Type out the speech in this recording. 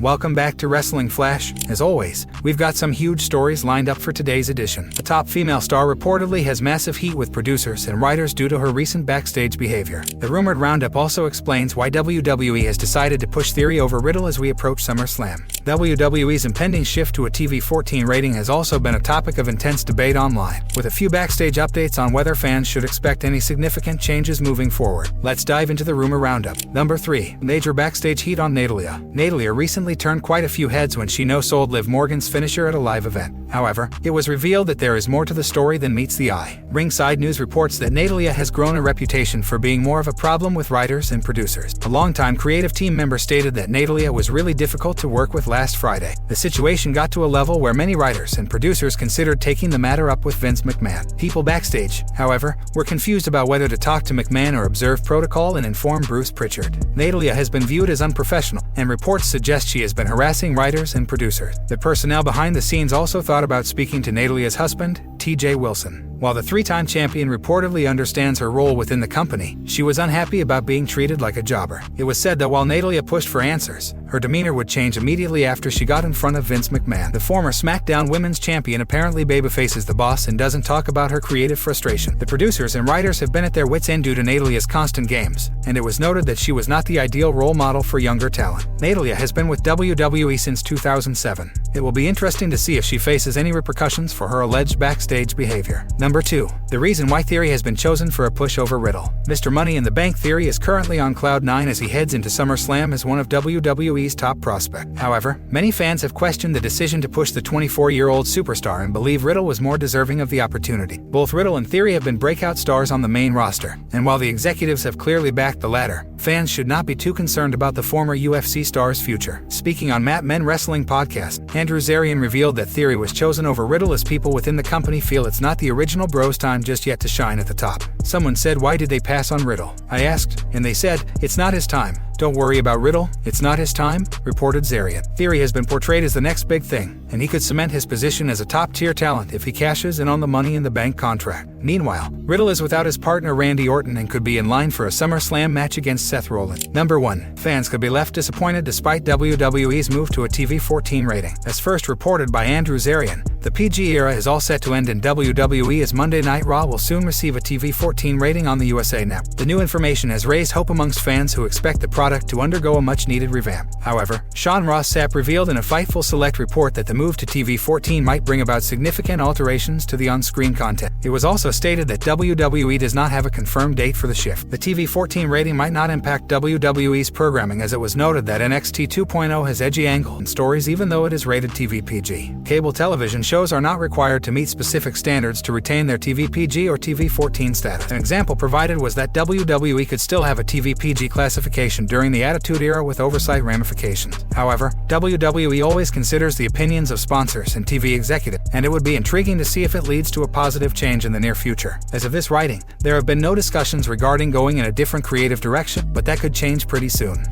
Welcome back to Wrestling Flash. As always, we've got some huge stories lined up for today's edition. The top female star reportedly has massive heat with producers and writers due to her recent backstage behavior. The rumored roundup also explains why WWE has decided to push Theory over Riddle as we approach SummerSlam. WWE's impending shift to a TV-14 rating has also been a topic of intense debate online, with a few backstage updates on whether fans should expect any significant changes moving forward. Let's dive into the rumor roundup. Number 3. Major backstage heat on Natalya. Natalya recently turned quite a few heads when she no-sold Liv Morgan's finisher at a live event. However, it was revealed that there is more to the story than meets the eye. Ringside News reports that Natalya has grown a reputation for being more of a problem with writers and producers. A longtime creative team member stated that Natalya was really difficult to work with last Friday. The situation got to a level where many writers and producers considered taking the matter up with Vince McMahon. People backstage, however, were confused about whether to talk to McMahon or observe protocol and inform Bruce Pritchard. Natalya has been viewed as unprofessional, and reports suggest she has been harassing writers and producers. The personnel behind the scenes also thought about speaking to Natalya's husband, TJ Wilson. While the three-time champion reportedly understands her role within the company, she was unhappy about being treated like a jobber. It was said that while Natalya pushed for answers, her demeanor would change immediately after she got in front of Vince McMahon. The former SmackDown Women's Champion apparently babyfaces the boss and doesn't talk about her creative frustration. The producers and writers have been at their wits' end due to Natalya's constant games, and it was noted that she was not the ideal role model for younger talent. Natalya has been with WWE since 2007. It will be interesting to see if she faces any repercussions for her alleged backstage behavior. Number 2. The reason why Theory has been chosen for a push over Riddle. Mr. Money in the Bank Theory is currently on Cloud 9 as he heads into SummerSlam as one of WWE's top prospects. However, many fans have questioned the decision to push the 24-year-old superstar and believe Riddle was more deserving of the opportunity. Both Riddle and Theory have been breakout stars on the main roster, and while the executives have clearly backed the latter, fans should not be too concerned about the former UFC star's future. Speaking on Mat Men Wrestling podcast, Andrew Zarian revealed that Theory was chosen over Riddle as people within the company feel it's not the original Bros time just yet to shine at the top. Someone said, "Why did they pass on Riddle?" I asked, and they said, "It's not his time. Don't worry about Riddle, it's not his time," reported Zarian. Theory has been portrayed as the next big thing, and he could cement his position as a top-tier talent if he cashes in on the Money in the Bank contract. Meanwhile, Riddle is without his partner Randy Orton and could be in line for a SummerSlam match against Seth Rollins. Number 1. Fans could be left disappointed despite WWE's move to a TV-14 rating. As first reported by Andrew Zarian, the PG era is all set to end in WWE as Monday Night Raw will soon receive a TV-14 rating on the USA Network. The new information has raised hope amongst fans who expect the product to undergo a much-needed revamp. However, Sean Ross Sapp revealed in a Fightful Select report that the move to TV-14 might bring about significant alterations to the on-screen content. It was also stated that WWE does not have a confirmed date for the shift. The TV-14 rating might not impact WWE's programming, as it was noted that NXT 2.0 has edgy angles and stories even though it is rated TV PG. Cable television shows are not required to meet specific standards to retain their TV PG or TV-14 status. An example provided was that WWE could still have a TV PG classification during the Attitude Era with oversight ramifications. However, WWE always considers the opinions of sponsors and TV executives, and it would be intriguing to see if it leads to a positive change in the near future. As of this writing, there have been no discussions regarding going in a different creative direction, but that could change pretty soon.